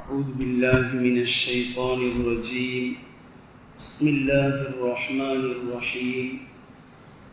أعوذ بالله من الشيطان الرجيم. بسم الله الرحمن الرحيم.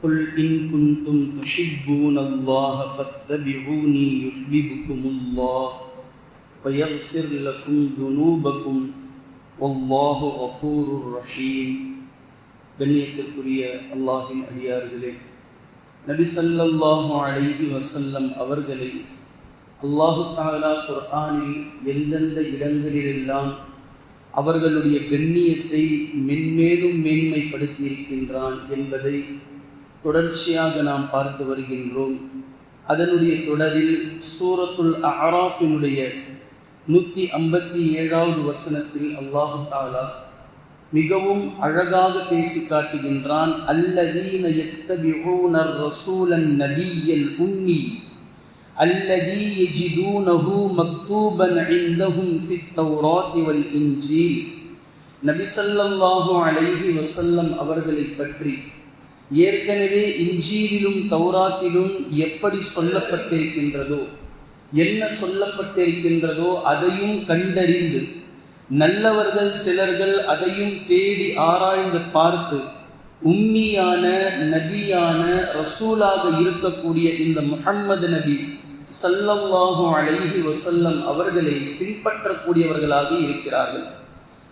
قل إن كنتم تحبون الله فاتبعوني يحببكم الله ويغفر لكم ذنوبكم والله غفور رحيم. கண்ணியத்திற்குரிய அல்லாஹ்வின் அடியார்களே, நபி ஸல்லல்லாஹு அலைஹி வஸல்லம் அவர்களை அல்லாஹு தஆலா குர்ஆனில் எந்தெந்த இடங்களிலெல்லாம் அவர்களுடைய கண்ணியத்தை மென்மேலும் மேன்மைப்படுத்தி இருக்கின்றான் என்பதை தொடர்ச்சியாக நாம் பார்த்து வருகின்றோம். அதனுடைய தொடரில் சூரத்துல் அஅராஃபினுடைய 157வது வசனத்தில் அல்லாஹு தஆலா மிகவும் அழகாக பேசி காட்டுகின்றான். அல்லதீன யத்தபிஊனர் ரசூலன் நபிய்யல் உம்மி அல்லதீ யஜிதூனஹு மக்தூபன் இன்தஹும் ஃபித் தௌராத்தி வல் இன்ஜீல். நபி ஸல்லல்லாஹு அலைஹி வஸல்லம் அவர்களை பற்றி ஏற்கனவே இன்ஜீலிலும் தௌராத்திலும் எப்படி சொல்லப்பட்டிருக்கின்றதோ, என்ன சொல்லப்பட்டிருக்கின்றதோ அதையும் கண்டறிந்து நல்லவர்கள் சிலர்கள் அதையும் தேடி ஆராய்ந்து பார்த்து உம்மியான நபியான ரசூலாக இருக்கக்கூடிய இந்த முஹம்மது நபி ஸல்லல்லாஹு அலைஹி வஸல்லம் அவர்களை பின்பற்றக்கூடியவர்களாக இருக்கிறார்கள்.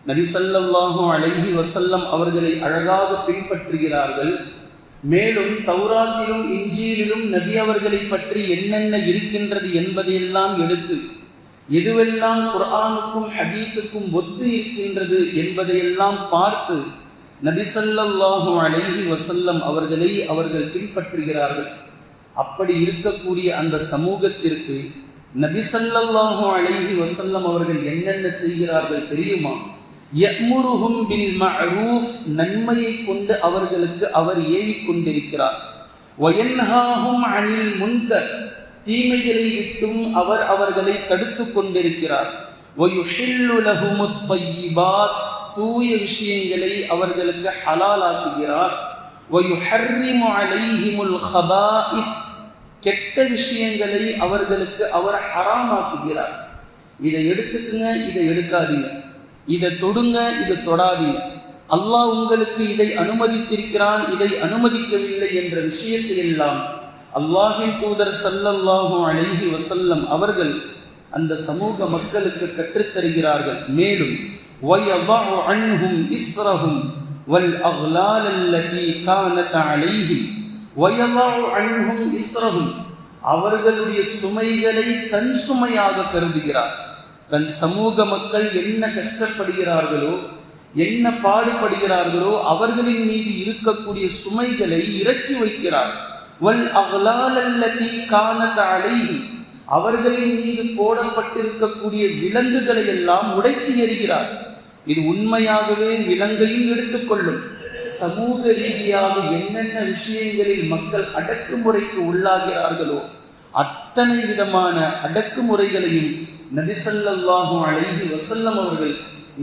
நபி ஸல்லல்லாஹு அலைஹி வஸல்லம் அவர்களை அழகாக பின்பற்றுகிறார்கள். மேலும் தௌராத்திலும் இன்ஜீலிலும் நபி அவர்களை பற்றி என்னென்ன இருக்கின்றது என்பதையெல்லாம் எடுத்து எதுவெல்லாம் குர்ஆனுக்கும் ஹதீஸுக்கும் ஒத்து இருக்கின்றது என்பதையெல்லாம் பார்த்து நபி ஸல்லல்லாஹு அலைஹி வஸல்லம் அவர்களை அவர்கள் பின்பற்றுகிறார்கள். அப்படி இருக்கக்கூடிய அந்த சமூகத்திற்கு நபி ஸல்லல்லாஹு அலைஹி வஸல்லம் அவர்கள் என்னென்ன செய்கிறார்கள் தெரியுமா? யஅ்முருஹும் பில் மஅரூஃப், நன்மையை கொண்டு அவர்களுக்கு அவர் ஏவிக் கொண்டிருக்கிறார். வயன்ஹாஹும் அனில் முன்கர், தீமைகளை விட்டும் அவர் அவர்களை தடுத்து கொண்டிருக்கிறார். வயுஹில்லு லஹுமுத் தய்யிபாத், தூய விஷயங்களை அவர்களுக்கு ஹலாலாக்குகிறார். வயுஹர்ரிமு அலைஹிமுல் ஹபாயிஸ், கெட்ட விஷயங்களை அவர்களுக்கு அவர் ஹராமாக்குகிறார். இதை எடுத்துக்குங்க, இதை எடுக்காதீங்க, இதை தொடுங்க, இதை தொடாதீங்க, அல்லாஹ் உங்களுக்கு இதை அனுமதித்திருக்கிறான், இதை அனுமதிக்கவில்லை என்ற விஷயத்தை எல்லாம் அல்லாஹ்வின் தூதர் ஸல்லல்லாஹு அலைஹி வஸல்லம் அவர்கள் அந்த சமூக மக்களுக்கு கற்றுத்தருகிறார்கள். மேலும் وَيَضَعُ عَنْهُمْ إِسْرَهُمْ وَالْأَغْلَالَ الَّتِي كَانَتْ عَلَيْهِمْ وَيَضَعُ عَنْهُمْ إِسْرَهُمْ, அவர்களுடைய சுமைகளை தன் சுமையாக கருதுகிறார். தன் சமூக மக்கள் என்ன கஷ்டப்படுகிறார்களோ, என்ன பாடுபடுகிறார்களோ அவர்களின் மீது இருக்கக்கூடிய சுமைகளை இறக்கி வைக்கிறார். وَالْأَغْلَالَ الَّتِي كَانَتْ عَلَيْهِمْ, அவர்களின் மீது போடப்பட்டிருக்கக்கூடிய விலங்குகளை எல்லாம் உடைத்து எறிகிறார். இது உண்மையாகவே விலங்கையும் எடுத்துக்கொள்ளும். சமூக ரீதியாக என்னென்ன விஷயங்களில் மக்கள் அடக்குமுறைக்கு உள்ளாகிறார்களோ அத்தனை விதமான அடக்குமுறைகளையும் நபி ஸல்லல்லாஹு அலைஹி வஸல்லம் அவர்கள்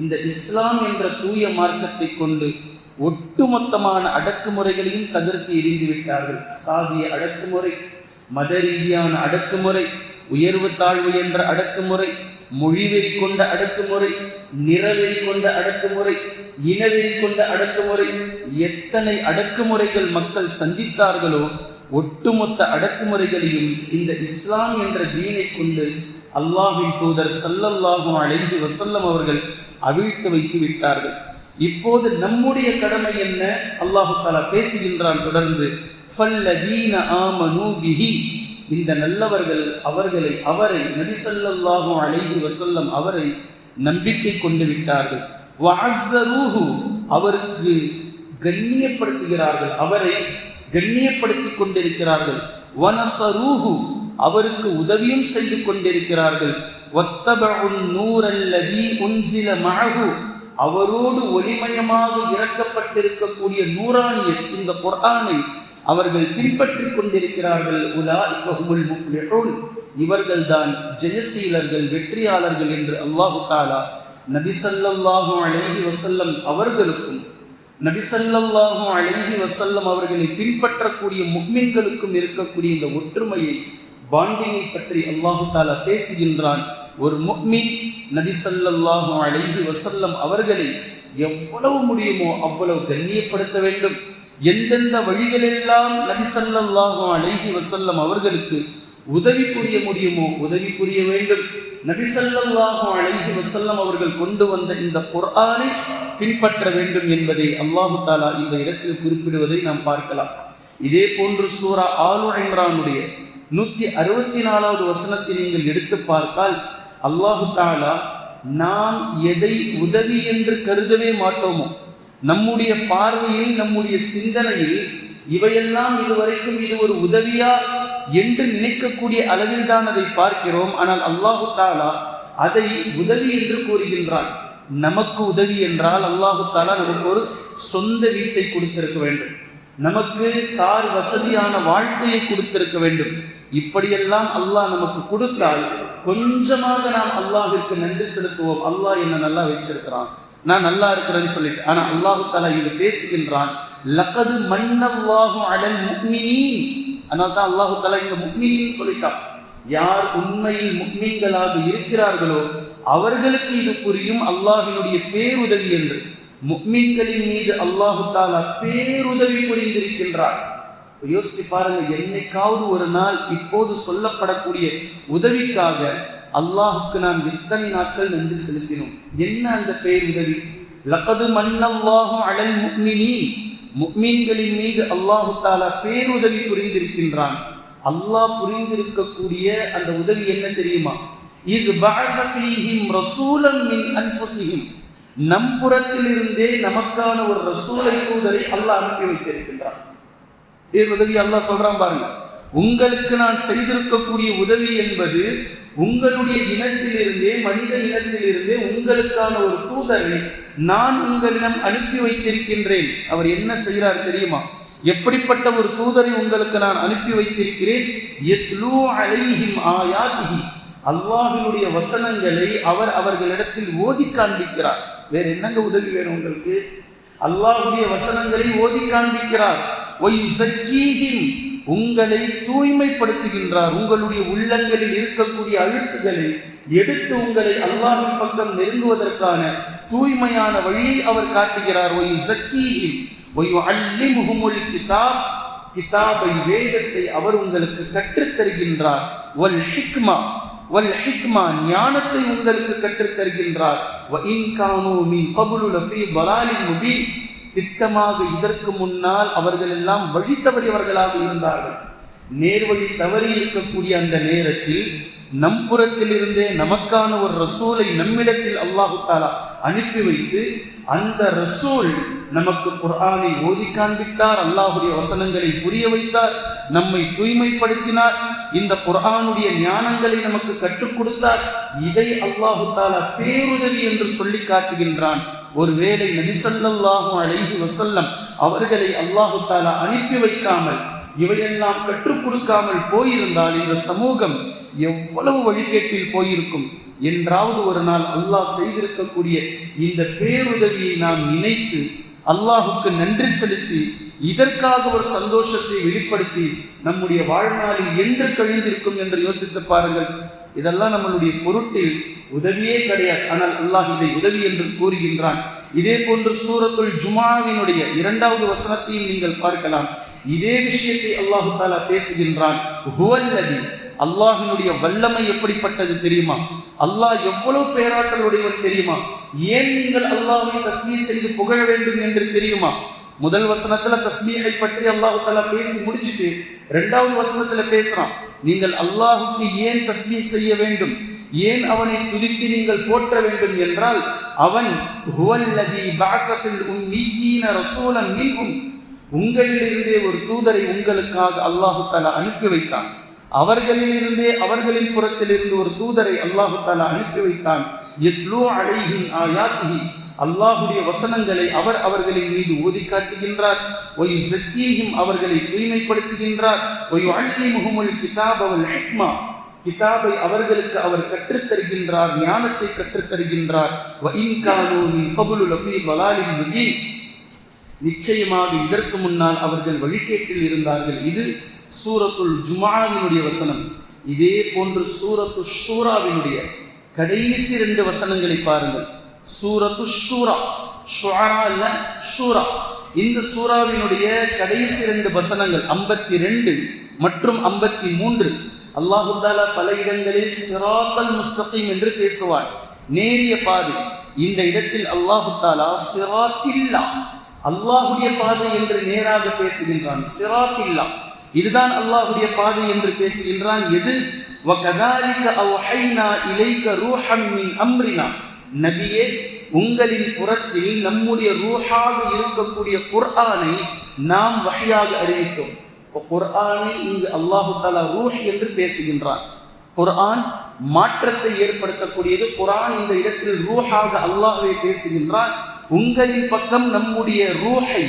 இந்த இஸ்லாம் என்ற தூய மார்க்கத்தை கொண்டு ஒட்டுமொத்தமான அடக்குமுறைகளையும் தகர்த்து எறிந்து விட்டார்கள். சாதிய அடக்குமுறை, மத ரீதியான அடக்குமுறை, உயர்வு தாழ்வு என்ற அடக்குமுறை, மொழிவெறி கொண்ட அடக்குமுறை, நிறவெறி கொண்ட அடக்குமுறை, இனவெறி கொண்ட அடக்குமுறை, எத்தனை அடக்குமுறைகள் மக்கள் சந்தித்தார்களோ ஒட்டுமொத்த அடக்குமுறைகளையும் இந்த இஸ்லாம் என்ற தீனை கொண்டு அல்லாஹ்வின் தூதர் ஸல்லல்லாஹு அலைஹி வஸல்லம் அவர்கள் அவிழ்த்து வைத்து விட்டார்கள். இப்போது நம்முடைய கடமை என்ன? அல்லாஹ் தஆலா பேசுகின்றான் தொடர்ந்து. ஃபல்லதீன ஆமனூ பிஹி, இந்த நல்லவர்கள் அவரை நபி ஸல்லல்லாஹு அலைஹி வஸல்லம் அவரை நம்பிக்கை கொண்டு விட்டார்கள். வஅஸ்ஸரூஹு, அவருக்கு கண்ணியப்படுத்துகிறார்கள், அவரை கண்ணியப்படுத்திக் கொண்டிருக்கிறார்கள். வனஸரூஹு, அவருக்கு உதவியும் செய்து கொண்டிருக்கிறார்கள். வத்தபஉன் நூரல்லதீ உன்ஸில மஅஹு, அவரோடு ஒளிமயமாக இறக்கப்பட்டிருக்கக்கூடிய நூரானியத் இந்த குர்ஆனை அவர்கள் பின்பற்றிக் கொண்டிருக்கிறார்கள். உலாஇக ஹுமுல் முஃப்லிஹூன், இவர்கள்தான் ஜெயசீலர்கள், வெற்றியாளர்கள் என்று அல்லாஹ் தஆலா நபி ஸல்லல்லாஹு அலைஹி வஸல்லம் அவர்களுக்கும் நபி ஸல்லல்லாஹு அலைஹி வஸல்லம் அவர்களை பின்பற்றக்கூடிய முஃமின்களுக்கும் இருக்கக்கூடிய இந்த ஒற்றுமையை, பாண்டிங்கை பற்றி அல்லாஹ் தஆலா பேசுகின்றான். ஒரு முஃமின் நபி ஸல்லல்லாஹு அலைஹி வஸல்லம் அவர்களை எவ்வளவு முடியுமோ அவ்வளவு கண்ணியப்படுத்த வேண்டும். எந்தெந்த வழிகளெல்லாம் நபி ஸல்லல்லாஹு அலைஹி வஸல்லம் அவர்களுக்கு உதவி புரிய முடியுமோ உதவி புரிய வேண்டும். நபி ஸல்லல்லாஹு அலைஹி வஸல்லம் அவர்கள் கொண்டு வந்த இந்த குர்ஆனை பின்பற்ற வேண்டும் என்பதை அல்லாஹு தஆலா இந்த இடத்தில் குறிப்பிடுவதை நாம் பார்க்கலாம். இதே போன்று சூரா ஆலு இம்ரானுடைய 164வது வசனத்தை நீங்கள் எடுத்து பார்த்தால் அல்லாஹு தஆலா நாம் எதை உதவி என்று கருதவே மாட்டோமோ, நம்முடைய பார்வையில் நம்முடைய சிந்தனையில் இவையெல்லாம் இதுவரைக்கும் இது ஒரு உதவியா என்று நினைக்கக்கூடிய அளவில் தான் அதை பார்க்கிறோம். ஆனால் அல்லாஹு தஆலா அதை உதவி என்று கூறுகின்றான். நமக்கு உதவி என்றால் அல்லாஹு தஆலா நமக்கு ஒரு சொந்த வீட்டை கொடுத்திருக்க வேண்டும், நமக்கு கார் வசதியான வாழ்க்கையை கொடுத்திருக்க வேண்டும். இப்படியெல்லாம் அல்லாஹ் நமக்கு கொடுத்தால் கொஞ்சமாக நாம் அல்லாஹ்விற்கு நன்றி செலுத்துவோம். அல்லாஹ் என்ன நல்லா வச்சிருக்கிறான், நான் நல்லா இருக்கிறேன்னு சொல்லிட்டு. ஆனா அல்லாஹு தஆலா இங்கு பேசுகின்றான், லகது மன்னல்லாஹு அலல் முஃமினீன். அதனால தான் அல்லாஹு தஆலா இங்க முஃமினீன் சொல்லிட்டான். யார் உண்மையில் முஃமின்களாக இருக்கிறார்களோ அவர்களுக்கு இது புரியும் அல்லாஹ்வினுடைய பேருதவி என்று. முஃமின்களின் மீது அல்லாஹு தஆலா பேருதவி புரிந்திருக்கின்றார். யோசிச்சு பாருங்க, என்னைக்காவது ஒரு நாள் இப்போது சொல்லப்படக்கூடிய உதவிக்காக அல்லாஹுக்கு நாம் எத்தனை நாட்கள் நன்றி செலுத்தினோம்? என்ன அந்த பேருதவி? லகது மன்னல்லாஹு அலல் முஃமினீன், முஃமின்களின் மீது அல்லாஹு தஆலா பேருதவி புரிந்திருக்கின்றான். அல்லாஹ் புரிந்திருக்கக்கூடிய அந்த உதவி என்ன தெரியுமா? இத் பஅஸ ஃபீஹிம் ரசூலன் மின் அன்ஃபுஸிஹிம், நம் புறத்திலிருந்தே நமக்கான ஒரு ரசூலை தூதரை அல்லாஹ் அனுப்பி வைத்திருக்கின்றான். உதவி அல்லாஹ் சொல்றான் பாருங்க, உங்களுக்கு நான் செய்திருக்கக்கூடிய உதவி என்பது உங்களுடைய இனத்திலிருந்தே, மனித இனத்திலிருந்தே உங்களுக்கான ஒரு தூதரை நான் உங்களிடம் அனுப்பி வைத்திருக்கின்றேன். அவர் என்ன செய்கிறார் தெரியுமா? எப்படிப்பட்ட ஒரு தூதரை உங்களுக்கு நான் அனுப்பி வைத்திருக்கிறேன்? யத்லூ அலைஹிம் ஆயாத்திஹி, அல்லாஹ்வினுடைய வசனங்களை அவர் அவர்களிடத்தில் ஓதி காண்பிக்கிறார். வேற என்னங்க உதவி வேணும் உங்களுக்கு? அல்லாஹ்வுடைய வசனங்களை ஓதி காண்பிக்கிறார். வயுஸக்கீஹிம், உங்களை தூய்மைப்படுத்துகின்றார். உங்களுடைய உள்ளங்களில் இருக்கக்கூடிய அழுக்குகளை எடுத்து உங்களை அல்லாஹ்வின் பக்கம் நெருங்குவதற்கான தூய்மையான வழியை அவர் காட்டுகிறார். வயுஸக்கீஹிம் வயுஅல்லிமுஹுமுல் கிதாப், கிதாபை, வேதத்தை அவர் உங்களுக்கு கற்றுத் தருகின்றார். வல் ஹிக்மா, வல் ஹிக்மா, ஞானத்தை உங்களுக்கு கற்றுத் தருகின்றார். வ இன் கானூ மின் கப்லு லஃபீ ضلالின் முபீன், திட்டமாக இதற்கு முன்னால் அவர்கள் எல்லாம் வழி தவறியவர்களாக இருந்தார்கள். நேர்வழி தவறி இருக்கக்கூடிய அந்த நேரத்தில் நம் புறத்திலிருந்தே நமக்கான ஒரு ரசூலை நம்மிடத்தில் அல்லாஹு தஆலா அனுப்பி வைத்து அந்த ரசூல் நமக்கு குர்ஆனை ஓதி காண்பித்தார், அல்லாஹ்வுடைய வசனங்களை புரிய வைத்தார், நம்மை தூய்மைப்படுத்தினார், இந்த குர்ஆனுடைய ஞானங்களை நமக்கு கற்றுக் கொடுத்தார். இதை அல்லாஹு தஆலா பேருதவி என்று சொல்லி காட்டுகின்றான். ஒருவேளை நபி ஸல்லல்லாஹு அலைஹி வஸல்லம் அவர்களை அல்லாஹு தஆலா அனுப்பி வைக்காமல் இவையெல்லாம் கற்றுக் கொடுக்காமல் போயிருந்தால் இந்த சமூகம் எவ்வளவு வழிகேட்டில் போயிருக்கும். என்றாவது ஒரு நாள் அல்லாஹ் செய்திருக்கக்கூடிய இந்த பேருதவியை நாம் நினைத்து அல்லாஹுக்கு நன்றி செலுத்தி இதற்காக ஒரு சந்தோஷத்தை வெளிப்படுத்தி நம்முடைய வாழ்நாளில் என்று கழிந்திருக்கும் என்று யோசித்து பாருங்கள். இதெல்லாம் நம்மளுடைய பொருட்டில் உதவியே கிடையாது. ஆனால் அல்லாஹ் இதை உதவி என்று கூறுகின்றான். இதே போன்று சூரத்துல் ஜுமாவினுடைய 2வது வசனத்தையும் நீங்கள் பார்க்கலாம். இதே விஷயத்தை அல்லாஹு தஆலா பேசுகின்றான். ஹுவல்லதி, அல்லாஹ்வினுடைய வல்லமை எப்படிப்பட்டது தெரியுமா? அல்லாஹ் எவ்வளவு பேராற்றலுடையவன் தெரியுமா? ஏன் நீங்கள் அல்லாஹ்வை தஸ்பீஹ் செய்து புகழ வேண்டும் என்று தெரியுமா? முதல் வசனத்துல தஸ்பீஹை பற்றி அல்லாஹு தஆலா பேசி முடிச்சிட்டு 2வது வசனத்துல பேசுறான், நீங்கள் அல்லாஹுக்கு ஏன் தஸ்பீஹ் செய்ய வேண்டும், ஏன் அவனை துதித்து நீங்கள் போற்ற வேண்டும் என்றால் அவன் ஹுவல்லதி பஅஸ ஃபில் உம்மீயீன ரசூலன் மின்ஹும், உங்களிலிருந்தே ஒரு தூதரை உங்களுக்காக அல்லாஹு தஆலா அனுப்பி வைத்தான். அவர்களிலிருந்தே, அவர்களின் புறத்திலிருந்து ஒரு தூதரை அல்லாஹு தஆலா அனுப்பி வைத்தான். யத்லூ அலைஹிம் ஆயாத்திஹி, அல்லாஹ்வுடைய வசனங்களை அவர் அவர்களின் மீது ஓதி காட்டுகின்றார். வயுஸக்கீஹிம், அவர்களை தூய்மைப்படுத்துகின்றார். வயுஅல்லிமுஹுமுல் கிதாப வல் ஹிக்மா, கிதாபை அவர்களுக்கு அவர் கற்றுத் தருகின்றார், ஞானத்தை கற்றுத் தருகின்றார். வ இன் கானூ மின் கப்லு லஃபீ ضلالின் முபீன், நிச்சயமாக இதற்கு முன்னால் அவர்கள் வழிகேட்டில் இருந்தார்கள். இது சூரத்துல் ஜுமாவினுடைய வசனம். இதே போன்று சூரத்து ஷூராவினுடைய கடைசி 2 வசனங்களை பாருங்கள். சூரத்து ஷூரா, ஷுஆரா அல்ல ஷூரா. இந்த சூராவினுடைய கடைசி 2 வசனங்கள் 52 மற்றும் 53. அல்லாஹு தஆலா பல இடங்களில் சிராத்தல் முஸ்தகீம் என்று பேசுவார், நேரிய பாதை. இந்த இடத்தில் அல்லாஹு தஆலா சிராத்தில்லா, அல்லாஹுடைய பாதை என்று நேராக பேசுகின்றான். சிராத்தில்லா, இதுதான் அல்லாஹுடைய பாதை என்று பேசுகின்றான். எது? வகதாலிக அவ்ஹைனா இலைக ரூஹம் மின் அம்ரினா, நபியே உங்களின் புறத்தில் நம்முடைய ரூஹாக இருக்கக்கூடிய குர்ஆனை நாம் வஹ்யாக அறிவித்தோம். குர்ஆனை இங்கு அல்லாஹு தஆலா ரூஹ் என்று பேசுகின்றான். குர்ஆன் மாற்றத்தை ஏற்படுத்தக்கூடியது. குர்ஆன் இந்த இடத்தில் ரூஹாக அல்லாஹ்வை பேசுகின்றான். உங்களின் பக்கம் நம்முடைய ரூஹை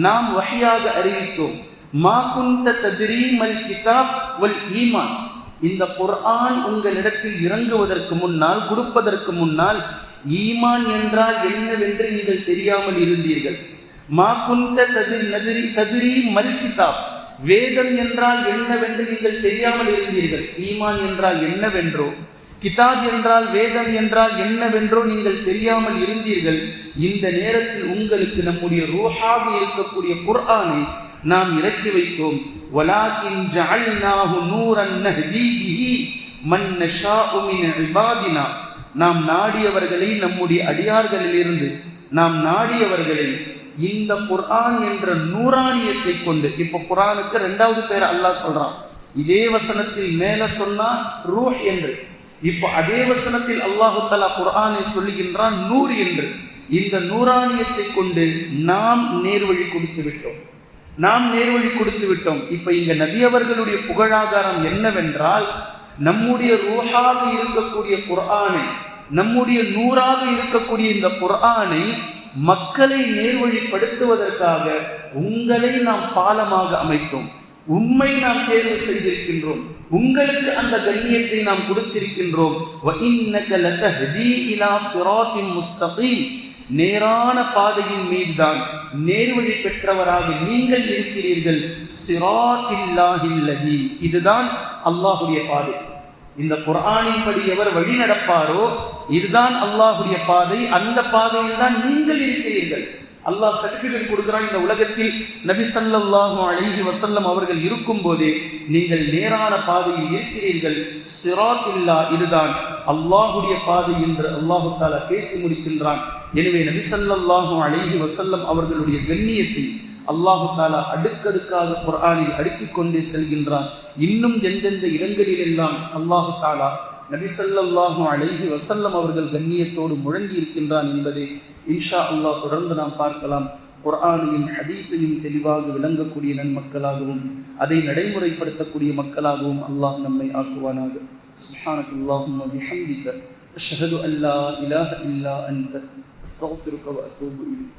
நாம் வஹ்யாக அறிவித்தோம். மா குன்த தத்ரீ மல் கிதாப் வல் ஈமான், இந்த குர்ஆன் உங்களிடத்தில் இறங்குவதற்கு முன்னால், கொடுப்பதற்கு முன்னால் ஈமான் என்றால் என்னவென்று நீங்கள் தெரியாமல் இருந்தீர்கள். மா குன்த தத்ரீ மல் கிதாப், வேதம் என்றால் என்னவென்று நீங்கள் தெரியாமல் இருந்தீர்கள். ஈமான் என்றால் என்னவென்றோ, கிதாப் என்றால் வேதம் என்றால் என்னவென்றோ நீங்கள் தெரியாமல் இருந்தீர்கள். இந்த நேரத்தில் உங்களுக்கு நம்முடைய ரூஹாக இருக்கக்கூடிய குர்ஆனை நாம் இறக்கி வைத்தோம். வலாகின் ஜஅல்நாஹு நூரன் நஹ்தி பிஹி மன் நஷாஉ மின் இபாதினா, நாம் நாடியவர்களை, நம்முடைய அடியார்களிலிருந்து நாம் நாடியவர்களை இந்த குர்ஆன் என்ற நூறானியத்தை கொண்டு. இப்போ குர்ஆனுக்கு 2வது பேர் அல்லாஹ் சொல்றான். இதே வசனத்தில் மேல சொன்னா ரூஹ் என்று, இப்போ அதே வசனத்தில் அல்லாஹு தஆலா குர்ஆனை சொல்லுகின்றான் நூர் என்று. இந்த நூறானியத்தை கொண்டு நாம் நேர்வழி கொடுத்து விட்டோம், நாம் நேர்வழி கொடுத்து விட்டோம். இப்ப இங்க நபி அவர்களுடைய புகழாதாரம் என்னவென்றால், நம்முடைய ரூஹாக இருக்கக்கூடிய குர்ஆனை, நம்முடைய நூறாக இருக்கக்கூடிய இந்த குர்ஆனை மக்களை நேர்வழிப்படுத்துவதற்காக உங்களை நாம் பாலமாக அமைத்தோம். உம்மை நாம் தேர்வு செய்திருக்கின்றோம், உங்களுக்கு அந்த கண்ணியத்தை நாம் கொடுத்திருக்கின்றோம். வ இன்னக லதஹ்தி இலா சிராத்தின் முஸ்தகீம், நேரான பாதையின் மீதுதான் நேர்வழி பெற்றவராக நீங்கள் இருக்கிறீர்கள். சிராத்தில்லாஹில்லதி, இதுதான் அல்லாஹுடைய பாதை. இந்த குர்ஆனின் படி எவர் வழி நடப்பாரோ இதுதான் அல்லாஹுடைய பாதை. அந்த பாதையில் தான் நீங்கள் இருக்கிறீர்கள். அல்லாஹ் சர்டிஃபிகேட் கொடுக்கிறான். இந்த உலகத்தில் நபி ஸல்லல்லாஹு அலைஹி வஸல்லம் அவர்கள் இருக்கும் போதே நீங்கள் நேரான பாதையில் இருக்கிறீர்கள். சிராத்தில்லா, இதுதான் அல்லாஹுடைய பாதை என்று அல்லாஹு தஆலா பேசி முடிக்கின்றான். எனவே நபி ஸல்லல்லாஹு அலைஹி வஸல்லம் அவர்களுடைய கண்ணியத்தை அல்லாஹு தஆலா அடுக்கடுக்காக குர்ஆனில் அடுக்கிக் கொண்டே செல்கின்றான். இன்னும் எந்தெந்த இடங்களில் எல்லாம் அல்லாஹு தஆலா நபி ஸல்லல்லாஹு அலைஹி வஸல்லம் அவர்கள் கண்ணியத்தோடு முழங்கி இருக்கின்றான் என்பதை இன்ஷா அல்லாஹ் தொடர்ந்து நாம் பார்க்கலாம். குர்ஆனையும் ஹதீஸையும் தெளிவாக விளங்கக்கூடிய நன்மக்களாகவும் அதை நடைமுறைப்படுத்தக்கூடிய மக்களாகவும் அல்லாஹ் நம்மை ஆக்குவானாக. சுப்ஹானல்லாஹும்ம பிஹம்திக அஷ்ஹது அல்லா இலாஹ இல்லா அன்த அஸ்தக்ஃபிருக வ அத்தூபு இலைக்.